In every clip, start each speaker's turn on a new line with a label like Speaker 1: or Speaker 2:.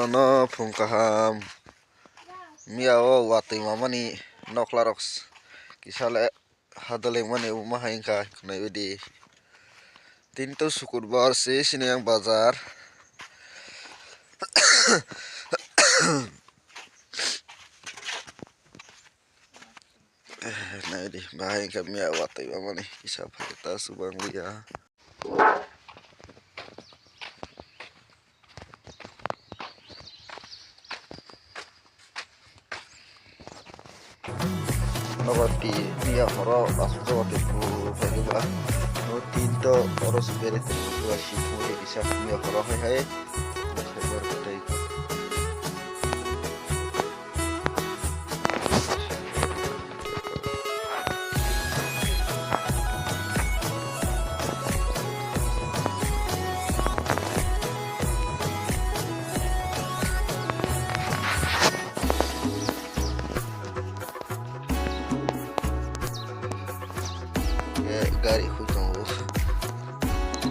Speaker 1: no phungkaham miao watui mamani noklarox kisale hadale mani umahingka kunai bidi tinto syukurbar sini yang bazar nah ini bahingka miao watui mamani kisah kita subang lia. Nawati dia horo asujo tipu bagaimana no tinto horo spirit dua shifu bisa dia horo hai sebar kita itu gari hutong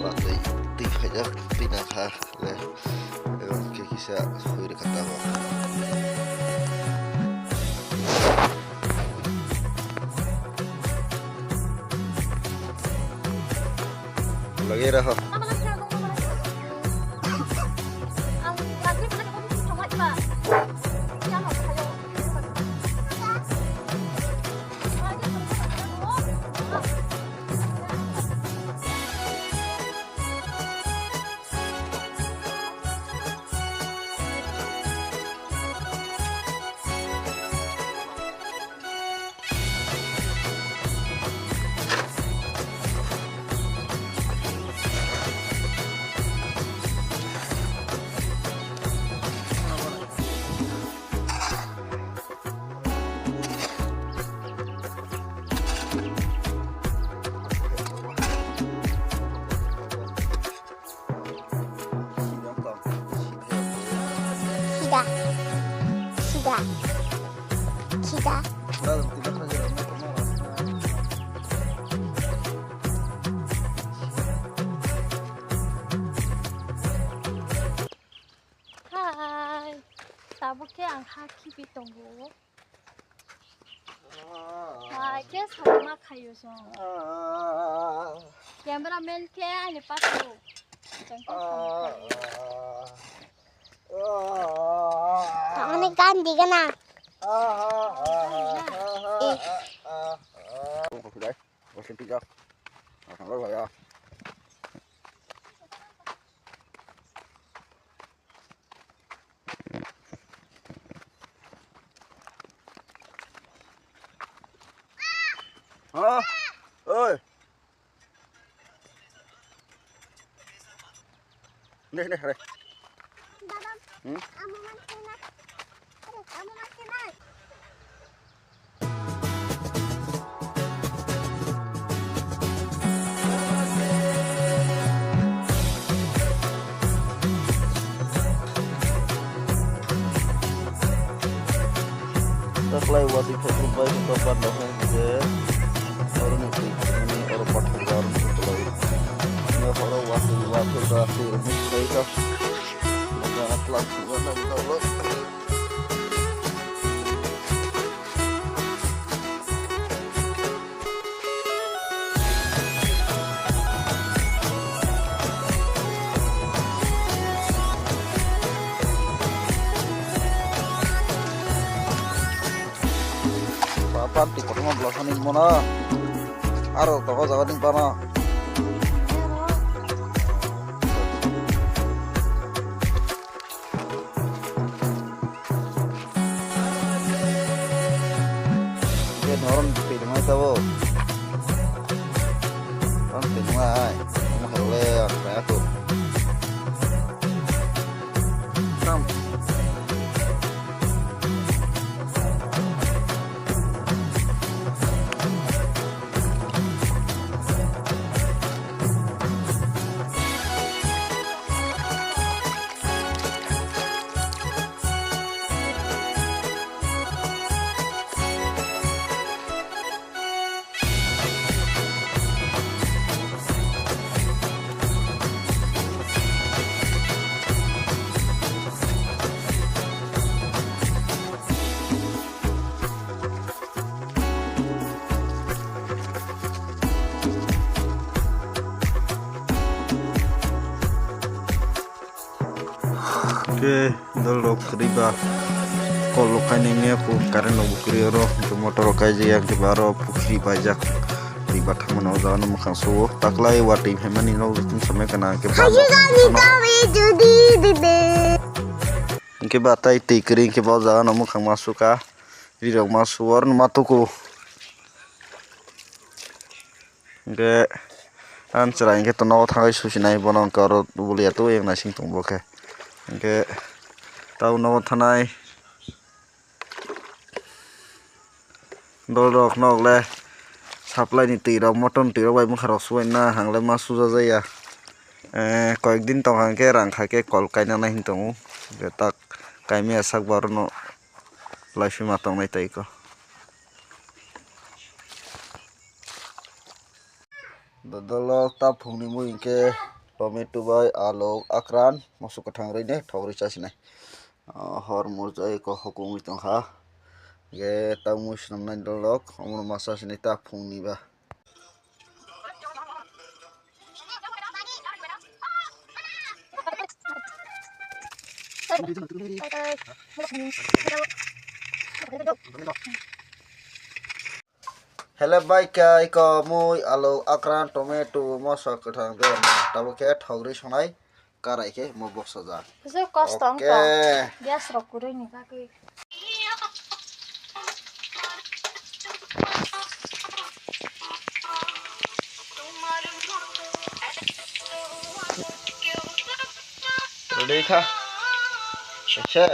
Speaker 1: waktu itu aja pindah le kayak kisah sudah ketawa lagi dah
Speaker 2: kita.
Speaker 3: Hai, tabuke ang haki bitongo. Hai, ke sama kayo so. Cameraman ke ani pato.
Speaker 2: Ini kan di kana.
Speaker 1: đấy và xin chào thằng đó rồi à ơi đây đây đây lewat itu berubah ke pandangan ke orang negeri ini orang Portugal setelah ini orang wakil terakhir mereka negara telah menang kalau panti pertama belasan ini mana aro toko jawa ning pana dia orang di rumah tahu kan rumah mau hele kayak tuh Oke, dulu kriba kalau kaningnya aku karena bukri ro untuk motor kaji yang baru bukri pajak riba taman ozalan makan suwo taklai wati hemani no sampai kena ke ke batai tikering ke bawa jalan makan masuk ah di rumah suwar matuku ke an cerai ke tono tangai susinai bonong karo boleh tuh yang nasi tunggu ke tahu no tanai dol nok le supply ni tira moton tira bai mukha rok suai na hangle ma suja jaya কয়েকদিন তংহাকে রাংখাকে কল কাইনা নাই হিংতং tak kaimi asak baru no live matang nai taiko dodolo ta phungni mu inke tomato bai alok akran masuk kathang rei ne thogri chasi nai hor murjai ko hokumi tongha ge ta musnam nai dolok omur masa sini ta phungni ba Hello bye kai ko mui alu akran tomato mosa kathang de tabo ke thogri sonai karai ke mo box saja
Speaker 3: Kasi kostong
Speaker 1: Oke.
Speaker 3: to. Bias rokure ni kaki.
Speaker 1: ready kha अच्छा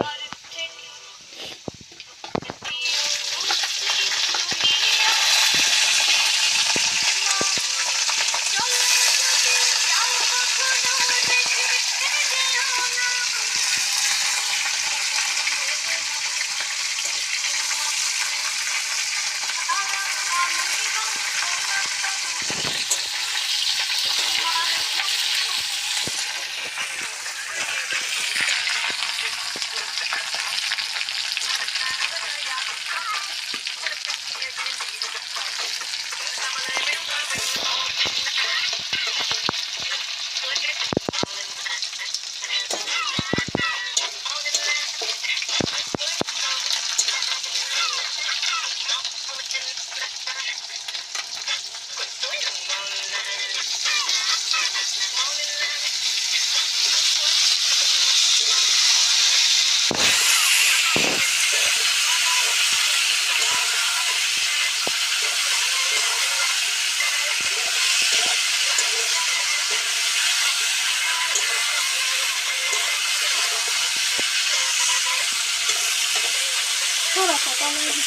Speaker 3: Pura kata lagi.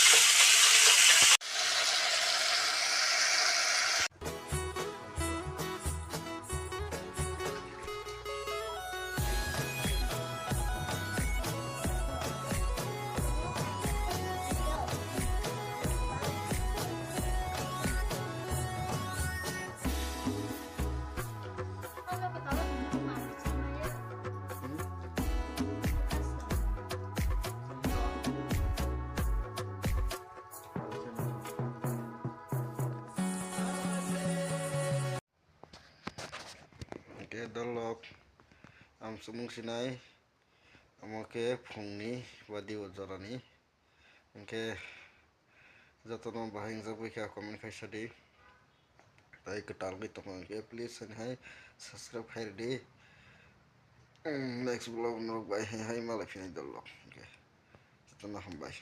Speaker 1: Oke dolok am sumung sinai amake phungni badi ojorani oke jatono bahing jabai kha comment khaisa di tai ketal gi tong ke please and hai subscribe khai di next vlog no bai hai malai finai dolok oke jatono hambai